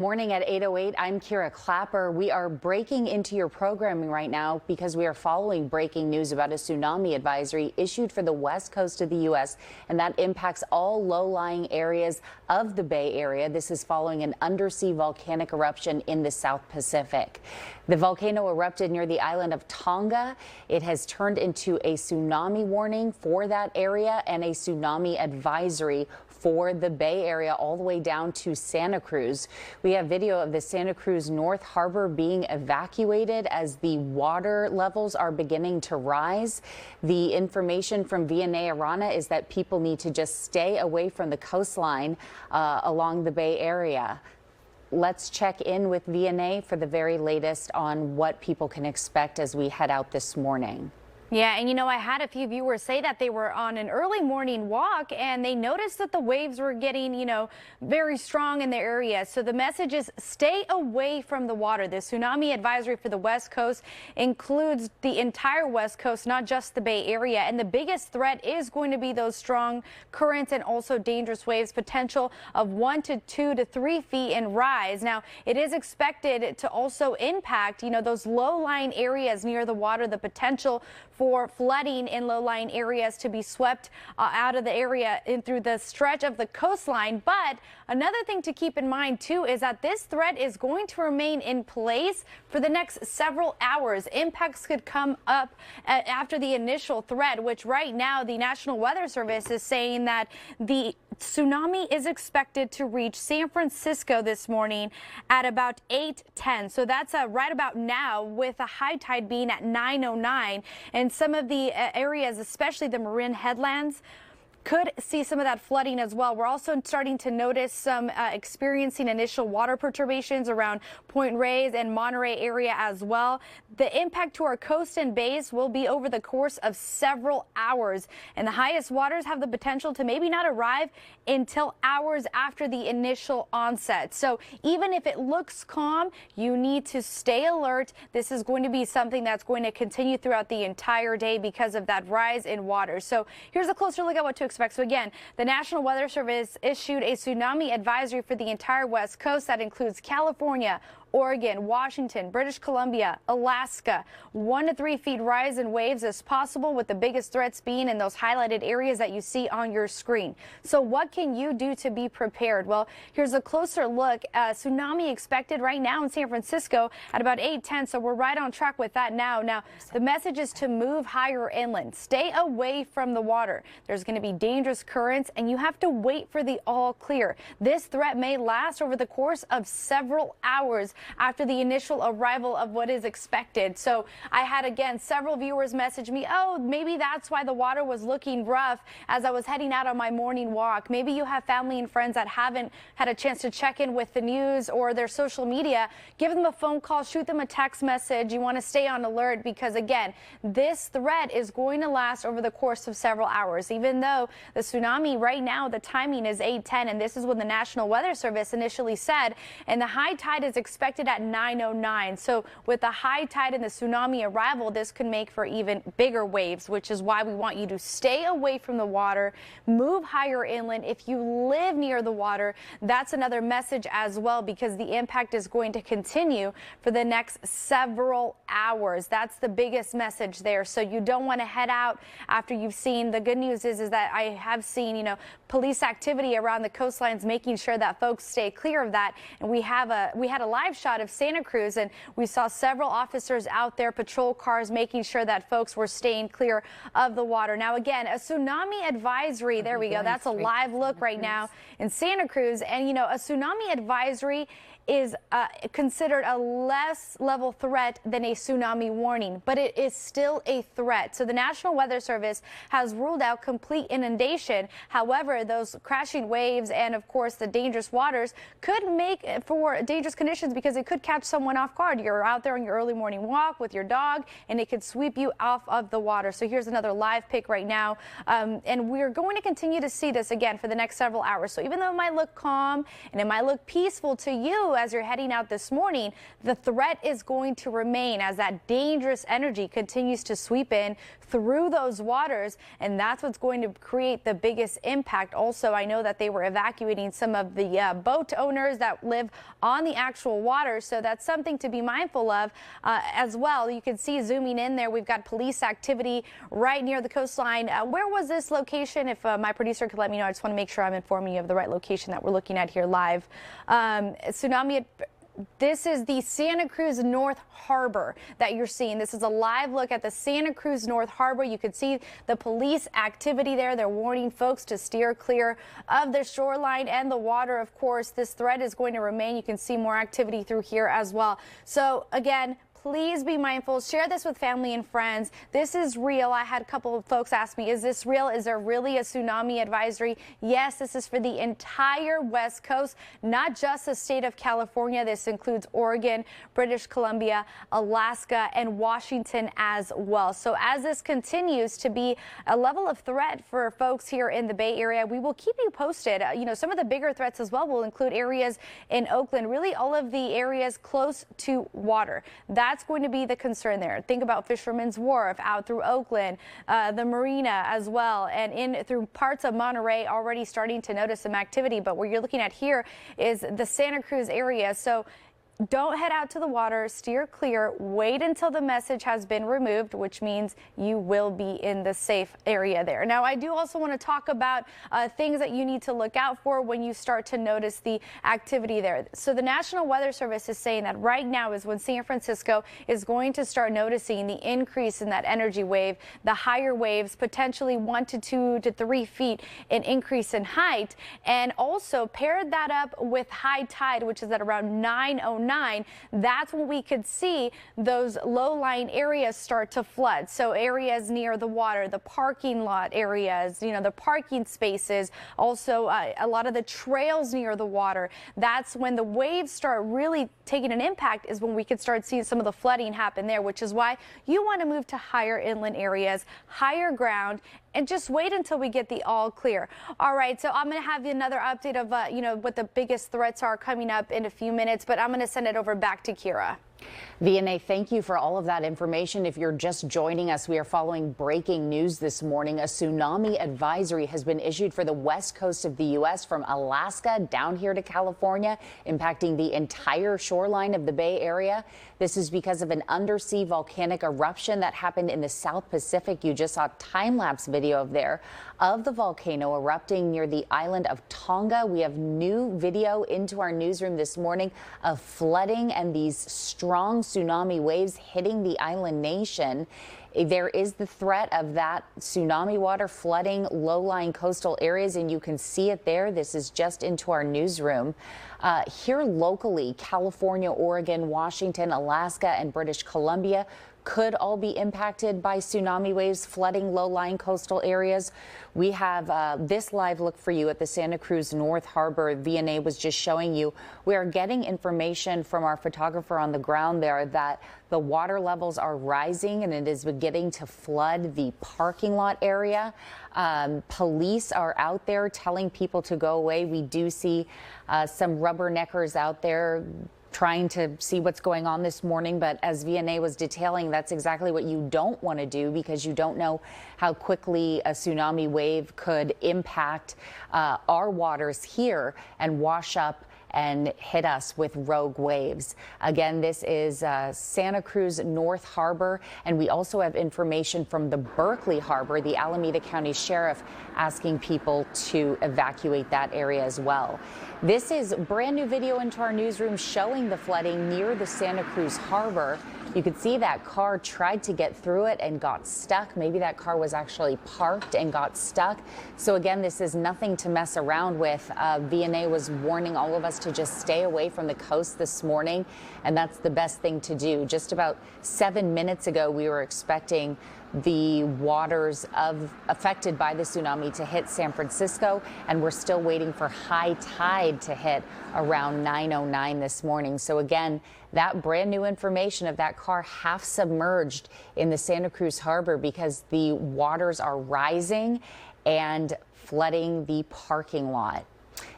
Morning at 8:08. I'm Kira Clapper. We are breaking into your programming right now because we are following breaking news about a tsunami advisory issued for the west coast of the U.S. and that impacts all low-lying areas of the Bay Area. This is following an undersea volcanic eruption in the South Pacific. The volcano erupted near the island of Tonga. It has turned into a tsunami warning for that area and a tsunami advisory for the Bay Area all the way down to Santa Cruz. We have video of the Santa Cruz North Harbor being evacuated as the water levels are beginning to rise. The information from Vianey Arana is that people need to just stay away from the coastline along the Bay Area. Let's check in with Vianey for the very latest on what people can expect as we head out this morning. Yeah, and I had a few viewers say that they were on an early morning walk and they noticed that the waves were getting, very strong in the area. So the message is stay away from the water. The tsunami advisory for the West Coast includes the entire West Coast, not just the Bay Area. And the biggest threat is going to be those strong currents and also dangerous waves, potential of 1 to 2 to 3 feet in rise. Now, it is expected to also impact, those low-lying areas near the water, the potential for flooding in low-lying areas to be swept out of the area in through the stretch of the coastline. But another thing to keep in mind, too, is that this threat is going to remain in place for the next several hours. Impacts could come up after the initial threat, which right now the National Weather Service is saying that the tsunami is expected to reach San Francisco this morning at about 8:10. So that's right about now, with a high tide being at 9:09. And some of the areas, especially the Marin headlands, could see some of that flooding as well. We're also starting to notice some experiencing initial water perturbations around Point Reyes and Monterey area as well. The impact to our coast and bays will be over the course of several hours, and the highest waters have the potential to maybe not arrive until hours after the initial onset. So even if it looks calm, you need to stay alert. This is going to be something that's going to continue throughout the entire day because of that rise in water. So here's a closer look at what to expect. So again, the National Weather Service issued a tsunami advisory for the entire West Coast. That includes California, Oregon, Washington, British Columbia, Alaska. 1 to 3 feet rise in waves is possible, with the biggest threats being in those highlighted areas that you see on your screen. So what can you do to be prepared? Well, here's a closer look. Tsunami expected right now in San Francisco at about 8:10. So we're right on track with that now. Now, the message is to move higher inland. Stay away from the water. There's going to be dangerous currents and you have to wait for the all clear. This threat may last over the course of several hours after the initial arrival of what is expected. So I had, again, several viewers message me, oh, maybe that's why the water was looking rough as I was heading out on my morning walk. Maybe you have family and friends that haven't had a chance to check in with the news or their social media. Give them a phone call, shoot them a text message. You want to stay on alert because, again, this threat is going to last over the course of several hours. Even though the tsunami right now, the timing is 8:10, and this is what the National Weather Service initially said, and the high tide is expected at 9:09. So with the high tide and the tsunami arrival, this could make for even bigger waves, which is why we want you to stay away from the water, move higher inland. If you live near the water, that's another message as well, because the impact is going to continue for the next several hours. That's the biggest message there. So you don't want to head out after you've seen. The good news is that I have seen, police activity around the coastlines, making sure that folks stay clear of that. And we had a live shot of Santa Cruz, and we saw several officers out there, patrol cars, making sure that folks were staying clear of the water. Now, again, a tsunami advisory. There we go. That's a live look right now in Santa Cruz. And, a tsunami advisory is considered a less level threat than a tsunami warning, but it is still a threat. So the National Weather Service has ruled out complete inundation. However, those crashing waves and, of course, the dangerous waters could make for dangerous conditions because it could catch someone off guard. You're out there on your early morning walk with your dog, and it could sweep you off of the water. So here's another live pic right now. And we're going to continue to see this again for the next several hours. So even though it might look calm and it might look peaceful to you as you're heading out this morning, the threat is going to remain as that dangerous energy continues to sweep in through those waters, and that's what's going to create create the biggest impact. Also, I know that they were evacuating some of the boat owners that live on the actual water, so that's something to be mindful of as well. You can see zooming in there, we've got police activity right near the coastline. Where was this location? If my producer could let me know, I just want to make sure I'm informing you of the right location that we're looking at here live. This is the Santa Cruz North Harbor that you're seeing. This is a live look at the Santa Cruz North Harbor. You can see the police activity there. They're warning folks to steer clear of the shoreline and the water. Of course, this threat is going to remain. You can see more activity through here as well. So again, please be mindful. Share this with family and friends. This is real. I had a couple of folks ask me, is this real? Is there really a tsunami advisory? Yes, this is for the entire West Coast, not just the state of California. This includes Oregon, British Columbia, Alaska, and Washington as well. So as this continues to be a level of threat for folks here in the Bay Area, we will keep you posted. Some of the bigger threats as well will include areas in Oakland, really all of the areas close to water. That's going to be the concern there. Think about Fisherman's Wharf out through Oakland, the marina as well, and in through parts of Monterey, already starting to notice some activity. But what you're looking at here is the Santa Cruz area. So don't head out to the water, steer clear, wait until the message has been removed, which means you will be in the safe area there. Now, I do also want to talk about things that you need to look out for when you start to notice the activity there. So the National Weather Service is saying that right now is when San Francisco is going to start noticing the increase in that energy wave, the higher waves, potentially 1 to 2 to 3 feet in increase in height, and also paired that up with high tide, which is at around 9:09. That's when we could see those low-lying areas start to flood. So areas near the water, the parking lot areas, the parking spaces, also a lot of the trails near the water. That's when the waves start really taking an impact, is when we could start seeing some of the flooding happen there, which is why you want to move to higher inland areas, higher ground, and just wait until we get the all clear. All right, so I'm going to have another update of what the biggest threats are coming up in a few minutes, but I'm going to send it over back to Kira. Vianey, thank you for all of that information. If you're just joining us, we are following breaking news this morning. A tsunami advisory has been issued for the west coast of the U.S. from Alaska down here to California, impacting the entire shoreline of the Bay Area. This is because of an undersea volcanic eruption that happened in the South Pacific. You just saw a time-lapse video of the volcano erupting near the island of Tonga. We have new video into our newsroom this morning of flooding and these strong tsunami waves hitting the island nation. There is the threat of that tsunami water flooding low-lying coastal areas, and you can see it there. This is just into our newsroom. Here locally, California, Oregon, Washington, Alaska, and British Columbia could all be impacted by tsunami waves flooding low-lying coastal areas. We have this live look for you at the Santa Cruz North Harbor. Vianey was just showing you. We are getting information from our photographer on the ground there that the water levels are rising and it is beginning to flood the parking lot area. Police are out there telling people to go away. We do see some rubberneckers out there trying to see what's going on this morning. But as Vianey was detailing, that's exactly what you don't want to do, because you don't know how quickly a tsunami wave could impact our waters here and wash up and hit us with rogue waves. Again, this is Santa Cruz North Harbor, and we also have information from the Berkeley Harbor, the Alameda County Sheriff, asking people to evacuate that area as well. This is brand new video into our newsroom showing the flooding near the Santa Cruz Harbor. You could see that car tried to get through it and got stuck. Maybe that car was actually parked and got stuck. So again, this is nothing to mess around with. Vianey was warning all of us to just stay away from the coast this morning, and that's the best thing to do. Just about 7 minutes ago, we were expecting the waters affected by the tsunami to hit San Francisco, and we're still waiting for high tide to hit around 9:09 this morning. So again, that brand new information of that car half submerged in the Santa Cruz Harbor because the waters are rising and flooding the parking lot.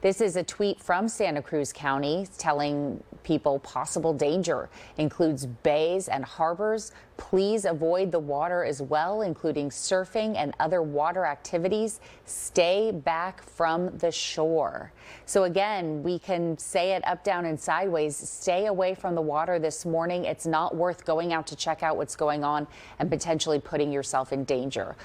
This is a tweet from Santa Cruz County telling people possible danger. Includes bays and harbors. Please avoid the water as well, including surfing and other water activities. Stay back from the shore. So again, we can say it up, down, and sideways. Stay away from the water this morning. It's not worth going out to check out what's going on and potentially putting yourself in danger.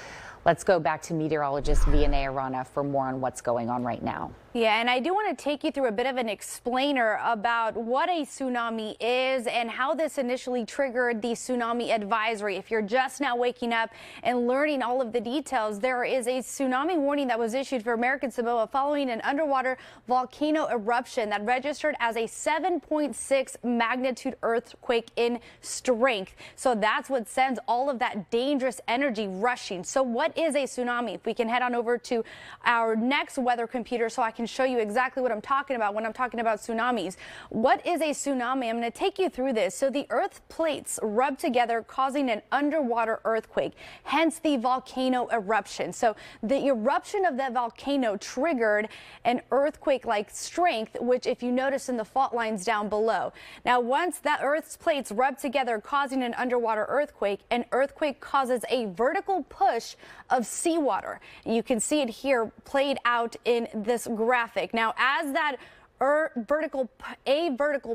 Let's go back to meteorologist Vianey Arana for more on what's going on right now. Yeah, and I do want to take you through a bit of an explainer about what a tsunami is and how this initially triggered the Tsunami Advisory. If you're just now waking up and learning all of the details, there is a tsunami warning that was issued for American Samoa following an underwater volcano eruption that registered as a 7.6 magnitude earthquake in strength. So that's what sends all of that dangerous energy rushing. So what is a tsunami? If we can head on over to our next weather computer so I can show you exactly what I'm talking about when I'm talking about tsunamis. What is a tsunami? I'm going to take you through this. So the earth plates rub together, causing an underwater earthquake, hence the volcano eruption. So the eruption of that volcano triggered an earthquake-like strength, which if you notice in the fault lines down below. Now, once that earth's plates rub together, causing an underwater earthquake, an earthquake causes a vertical push of seawater. And you can see it here played out in this graphic. Now, as that vertical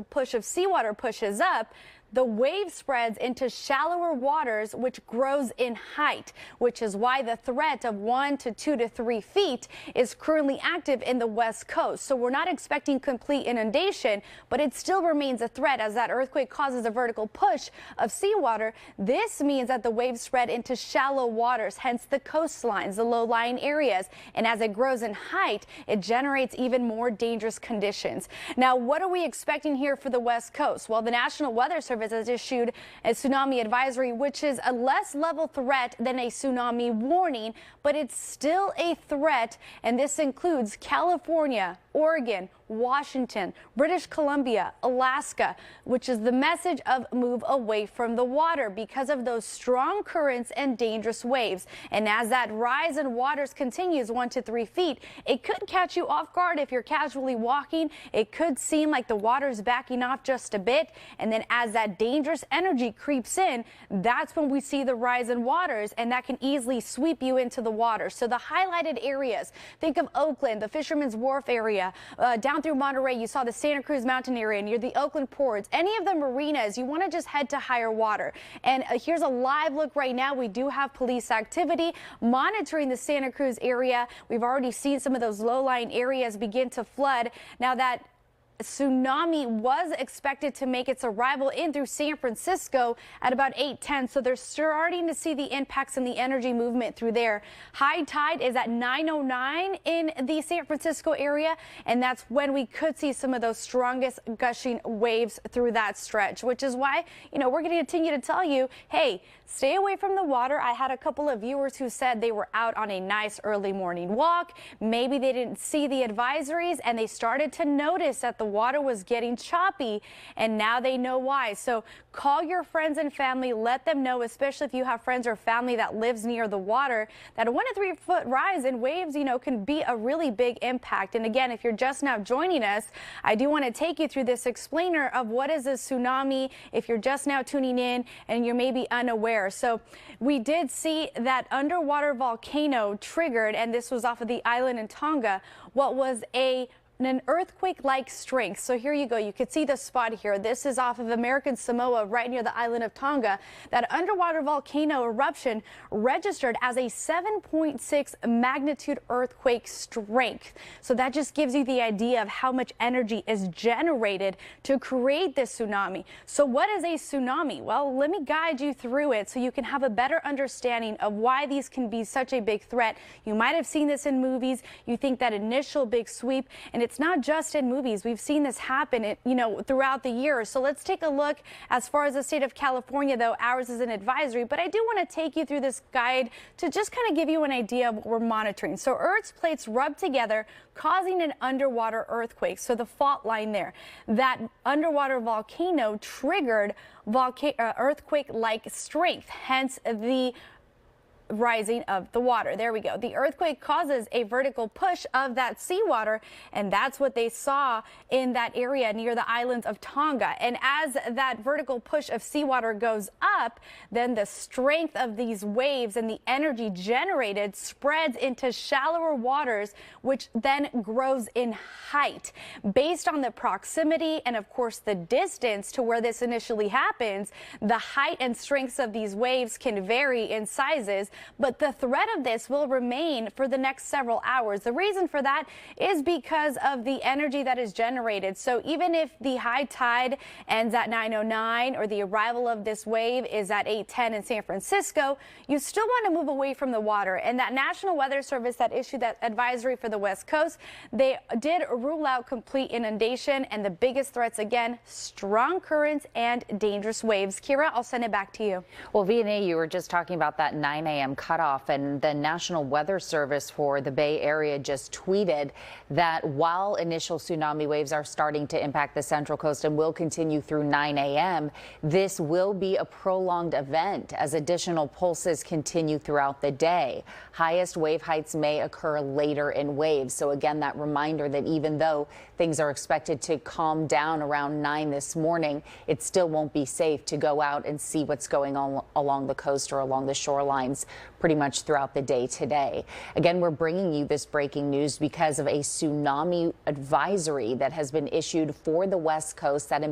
push of seawater pushes up, the wave spreads into shallower waters, which grows in height, which is why the threat of 1 to 2 to 3 feet is currently active in the West Coast. So we're not expecting complete inundation, but it still remains a threat as that earthquake causes a vertical push of seawater. This means that the waves spread into shallow waters, hence the coastlines, the low-lying areas. And as it grows in height, it generates even more dangerous conditions. Now, what are we expecting here for the West Coast? Well, the National Weather Service has issued a tsunami advisory, which is a less level threat than a tsunami warning, but it's still a threat. And this includes California, Oregon, Washington, British Columbia, Alaska, which is the message of move away from the water because of those strong currents and dangerous waves. And as that rise in waters continues 1 to 3 feet, it could catch you off guard if you're casually walking. It could seem like the water's backing off just a bit. And then as that dangerous energy creeps in, that's when we see the rise in waters, and that can easily sweep you into the water. So the highlighted areas, think of Oakland, the Fisherman's Wharf area, down through Monterey, you saw the Santa Cruz Mountain area near the Oakland ports, any of the marinas, you want to just head to higher water. And here's a live look right now. We do have police activity monitoring the Santa Cruz area. We've already seen some of those low-lying areas begin to flood. Now that tsunami was expected to make its arrival in through San Francisco at about 8:10. So they're starting to see the impacts and the energy movement through there. High tide is at 9:09 in the San Francisco area, and that's when we could see some of those strongest gushing waves through that stretch, which is why, we're going to continue to tell you, hey, stay away from the water. I had a couple of viewers who said they were out on a nice early morning walk. Maybe they didn't see the advisories and they started to notice that the water was getting choppy, and now they know why. So call your friends and family, let them know, especially if you have friends or family that lives near the water, that a 1 to 3 foot rise in waves, can be a really big impact. And again, if you're just now joining us, I do want to take you through this explainer of what is a tsunami if you're just now tuning in and you're maybe unaware. So we did see that underwater volcano triggered, and this was off of the island in Tonga, what was an earthquake-like strength. So here you go. You can see the spot here. This is off of American Samoa, right near the island of Tonga. That underwater volcano eruption registered as a 7.6 magnitude earthquake strength. So that just gives you the idea of how much energy is generated to create this tsunami. So what is a tsunami? Well, let me guide you through it so you can have a better understanding of why these can be such a big threat. You might have seen this in movies. You think that initial big sweep, and it's not just in movies. We've seen this happen, throughout the years. So let's take a look as far as the state of California, though ours is an advisory. But I do want to take you through this guide to just kind of give you an idea of what we're monitoring. So Earth's plates rub together, causing an underwater earthquake. So the fault line there, that underwater volcano triggered earthquake-like strength, hence the rising of the water. There we go. The earthquake causes a vertical push of that seawater, and that's what they saw in that area near the islands of Tonga. And as that vertical push of seawater goes up, then the strength of these waves and the energy generated spreads into shallower waters, which then grows in height. Based on the proximity and, of course, the distance to where this initially happens, the height and strengths of these waves can vary in sizes, but the threat of this will remain for the next several hours. The reason for that is because of the energy that is generated. So even if the high tide ends at 9:09 or the arrival of this wave is at 8:10 in San Francisco, you still want to move away from the water. And that National Weather Service that issued that advisory for the West Coast, they did rule out complete inundation, and the biggest threats, again, strong currents and dangerous waves. Kira, I'll send it back to you. Well, Vianey, you were just talking about that 9 a.m. cutoff, and the National Weather Service for the Bay Area just tweeted that while initial tsunami waves are starting to impact the Central Coast and will continue through 9 a.m., this will be a prolonged event as additional pulses continue throughout the day. Highest wave heights may occur later in waves. So again, that reminder that even though things are expected to calm down around 9 this morning, it still won't be safe to go out and see what's going on along the coast or along the shorelines pretty much throughout the day today. Again, we're bringing you this breaking news because of a tsunami advisory that has been issued for the West Coast that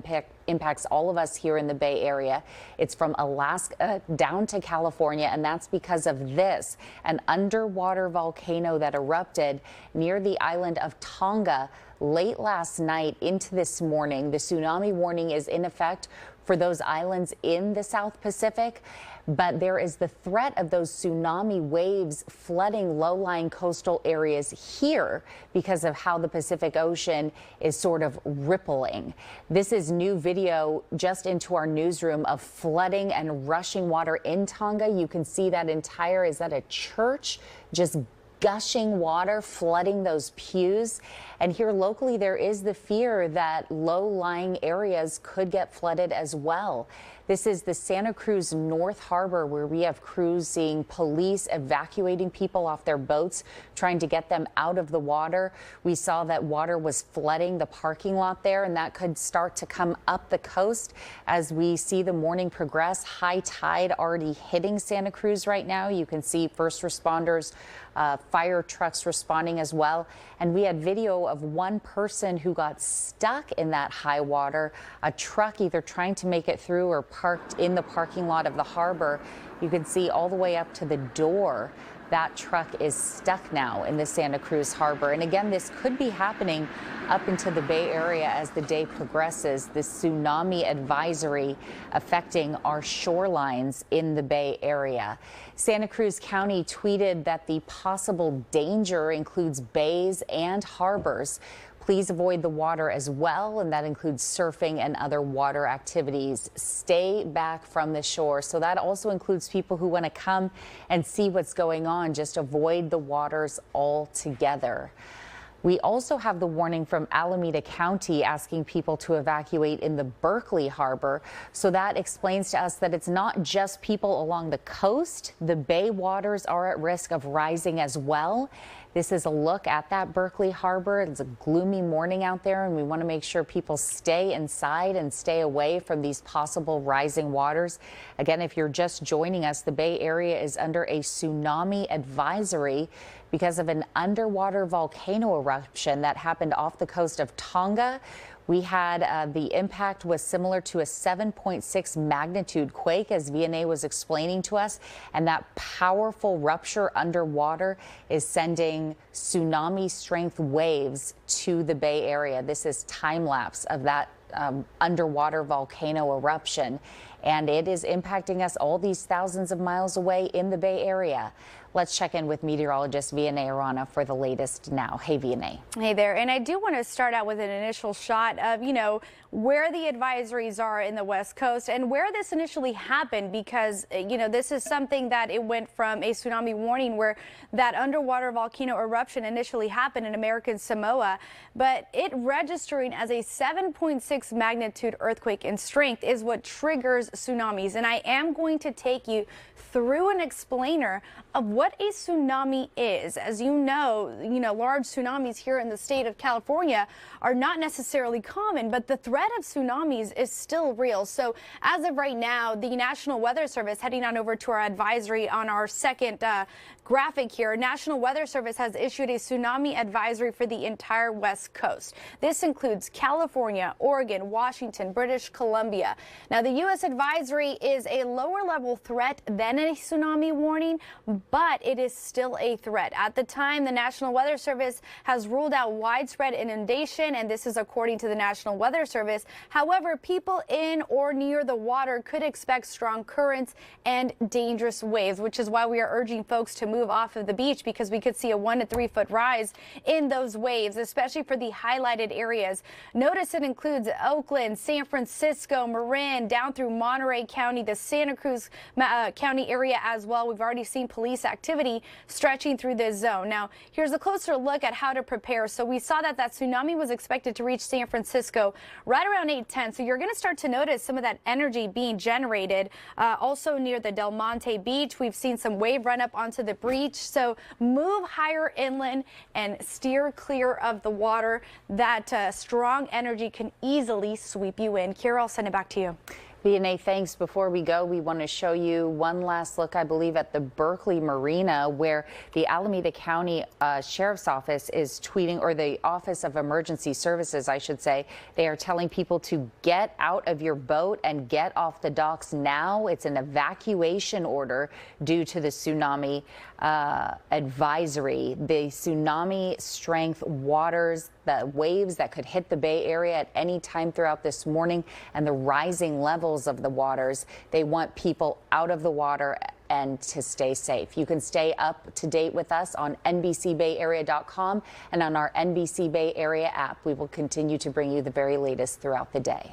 impacts all of us here in the Bay Area. It's from Alaska down to California, and that's because of this, an underwater volcano that erupted near the island of Tonga late last night into this morning. The tsunami warning is in effect for those islands in the South Pacific, but there is the threat of those tsunami waves flooding low-lying coastal areas here because of how the Pacific Ocean is sort of rippling. This is new video just into our newsroom of flooding and rushing water in Tonga. You can see that entire, is that a church? Just gushing water flooding those pews. And here locally, there is the fear that low-lying areas could get flooded as well. This is the Santa Cruz North Harbor, where we have crews seeing police evacuating people off their boats, trying to get them out of the water. We saw that water was flooding the parking lot there, and that could start to come up the coast as we see the morning progress. High tide already hitting Santa Cruz right now. You can see first responders, fire trucks responding as well. And we had video of one person who got stuck in that high water, a truck either trying to make it through or parked in the parking lot of the harbor. You can see all the way up to the door. That truck is stuck now in the Santa Cruz Harbor. And again, this could be happening up into the Bay Area as the day progresses. The tsunami advisory affecting our shorelines in the Bay Area. Santa Cruz County tweeted that the possible danger includes bays and harbors. Please avoid the water as well, and that includes surfing and other water activities. Stay back from the shore. So that also includes people who want to come and see what's going on. Just avoid the waters altogether. We also have the warning from Alameda County asking people to evacuate in the Berkeley Harbor. So that explains to us that it's not just people along the coast. The bay waters are at risk of rising as well. This is a look at that Berkeley Harbor. It's a gloomy morning out there, and we want to make sure people stay inside and stay away from these possible rising waters. Again, if you're just joining us, the Bay Area is under a tsunami advisory because of an underwater volcano eruption that happened off the coast of Tonga. We had the impact was similar to a 7.6 magnitude quake, as Vianey was explaining to us. And that powerful rupture underwater is sending tsunami strength waves to the Bay Area. This is time lapse of that underwater volcano eruption. And it is impacting us all these thousands of miles away in the Bay Area. Let's check in with meteorologist Vianey Arana for the latest now. Hey, Vianey. Hey there. And I do want to start out with an initial shot of, where the advisories are in the West Coast and where this initially happened, because, this is something that it went from a tsunami warning where that underwater volcano eruption initially happened in American Samoa, but it registering as a 7.6 magnitude earthquake in strength is what triggers tsunamis. And I am going to take you through an explainer of what a tsunami is. As you know, large tsunamis here in the state of California are not necessarily common, but the threat of tsunamis is still real. So as of right now, the National Weather Service, heading on over to our advisory on our second graphic here, National Weather Service has issued a tsunami advisory for the entire West Coast. This includes California, Oregon, Washington, British Columbia. Now, the U.S. advisory is a lower level threat than a tsunami warning, but it is still a threat. At the time, the National Weather Service has ruled out widespread inundation, and this is according to the National Weather Service. However, people in or near the water could expect strong currents and dangerous waves, which is why we are urging folks to move off of the beach, because we could see a 1 to 3 foot rise in those waves, especially for the highlighted areas. Notice it includes Oakland, San Francisco, Marin, down through Monterey County, the Santa Cruz County area as well. We've already seen police activity stretching through this zone. Now, here's a closer look at how to prepare. So we saw that tsunami was expected to reach San Francisco right around 8:10. So you're going to start to notice some of that energy being generated. Also near the Del Monte Beach, we've seen some wave run up onto the beach. So move higher inland and steer clear of the water. That strong energy can easily sweep you in. Kira, I'll send it back to you. Vianey, thanks. Before we go, we want to show you one last look, I believe, at the Berkeley Marina, where the Alameda County Sheriff's Office is tweeting, or the Office of Emergency Services, I should say. They are telling people to get out of your boat and get off the docks now. It's an evacuation order due to the tsunami advisory. The tsunami strength waters, the waves that could hit the Bay Area at any time throughout this morning, and the rising levels of the waters. They want people out of the water and to stay safe. You can stay up to date with us on NBCBayArea.com and on our NBC Bay Area app. We will continue to bring you the very latest throughout the day.